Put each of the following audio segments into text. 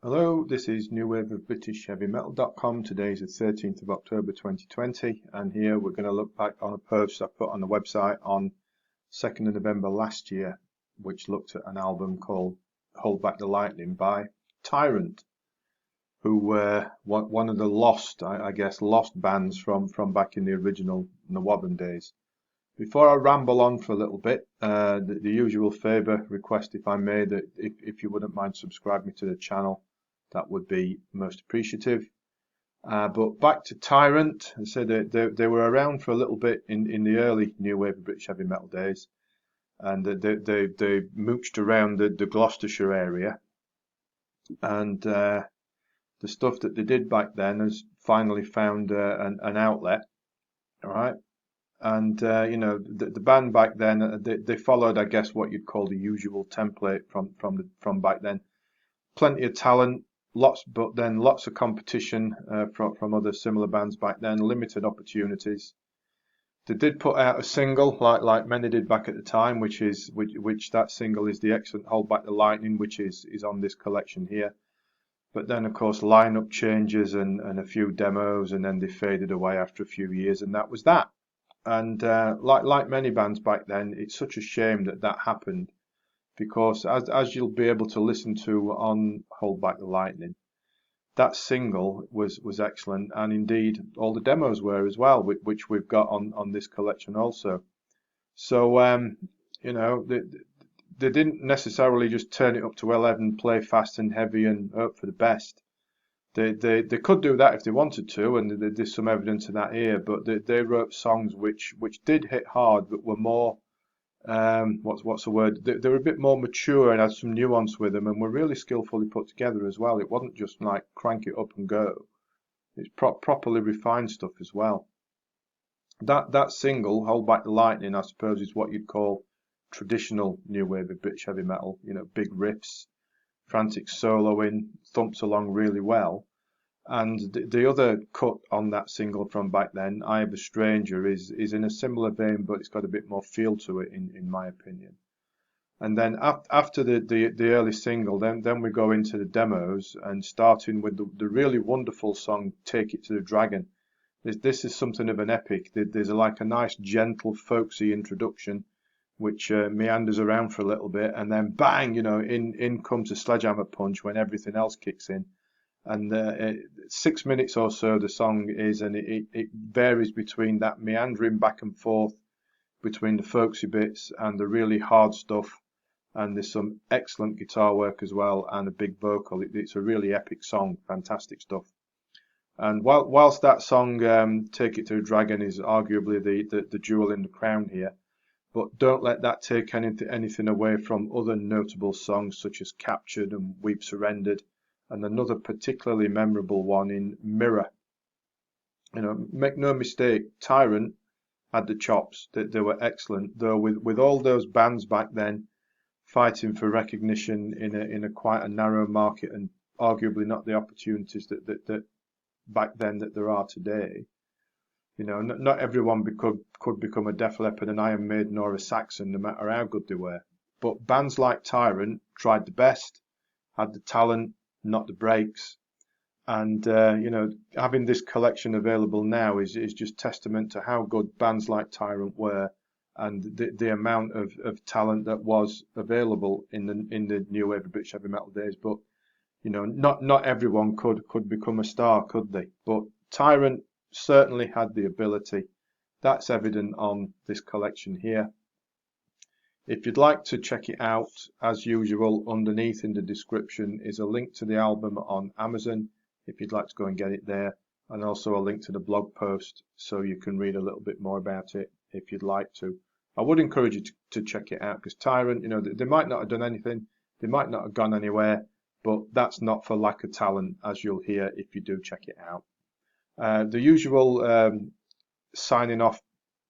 Hello, this is New Wave of British Heavy Metal.com. Today is the 13th of October 2020, and here we're going to look back on a post I put on the website on 2nd of November last year, which looked at an album called Hold Back the Lightning by Tyrant, who were one of the lost bands from back in the original Nawabin days. Before I ramble on for a little bit, the usual favour request, if I may, that if you wouldn't mind subscribing to the channel, that would be most appreciative. But back to Tyrant, I said they were around for a little bit in the early new wave of British heavy metal days, and they mooched around the Gloucestershire area, and the stuff that they did back then has finally found an outlet. All right. And the band back then, they followed, I guess, what you'd call the usual template from back then. Plenty of talent, but then lots of competition from other similar bands back then. Limited opportunities. They did put out a single, like many did back at the time, which that single is the excellent "Hold Back the Lightning," which is on this collection here. But then, of course, lineup changes and a few demos, and then they faded away after a few years, and that was that. And like many bands back then, it's such a shame that happened, because as you'll be able to listen to on Hold Back the Lightning, that single was excellent, and indeed all the demos were as well, which we've got on this collection also. So they didn't necessarily just turn it up to 11, play fast and heavy, and hope for the best. They could do that if they wanted to, and there's some evidence of that here. But they wrote songs which did hit hard, but were more what's the word? They were a bit more mature and had some nuance with them, and were really skillfully put together as well. It wasn't just like crank it up and go. It's properly refined stuff as well. That single, "Hold Back the Lightning," I suppose is what you'd call traditional new wave of British heavy metal. Big riffs, frantic soloing, thumps along really well. And the other cut on that single from back then, "I Have a Stranger," is in a similar vein, but it's got a bit more feel to it, in my opinion. And then after the early single, then we go into the demos, and starting with the really wonderful song "Take It to the Dragon." This is something of an epic. There's like a nice, gentle, folksy introduction, which meanders around for a little bit, and then bang, in comes a sledgehammer punch when everything else kicks in. And 6 minutes or so the song is, and it varies between that meandering back and forth between the folksy bits and the really hard stuff, and there's some excellent guitar work as well, and a big vocal. It's a really epic song, fantastic stuff. And whilst that song, "Take It to a Dragon," is arguably the jewel in the crown here, but don't let that take anything away from other notable songs such as "Captured" and "We've Surrendered," and another particularly memorable one in "Mirror." Make no mistake, Tyrant had the chops. They were excellent, though with all those bands back then fighting for recognition in a quite a narrow market, and arguably not the opportunities that back then that there are today. Not everyone could become a Def Leppard, an Iron Maiden, or a Saxon, no matter how good they were. But bands like Tyrant tried the best, had the talent, not the breaks. And having this collection available now is just testament to how good bands like Tyrant were, and the amount of talent that was available in the new wave of British heavy metal days. But not everyone could become a star, could they? But Tyrant certainly had the ability. That's evident on this collection here. If you'd like to check it out, as usual, underneath in the description is a link to the album on Amazon, if you'd like to go and get it there, and also a link to the blog post so you can read a little bit more about it if you'd like to. I would encourage you to check it out, because Tyrant, they might not have done anything, they might not have gone anywhere, but that's not for lack of talent, as you'll hear if you do check it out. The usual signing off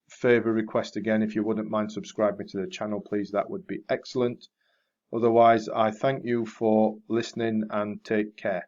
favour request again, if you wouldn't mind subscribing to the channel, please, that would be excellent. Otherwise, I thank you for listening, and take care.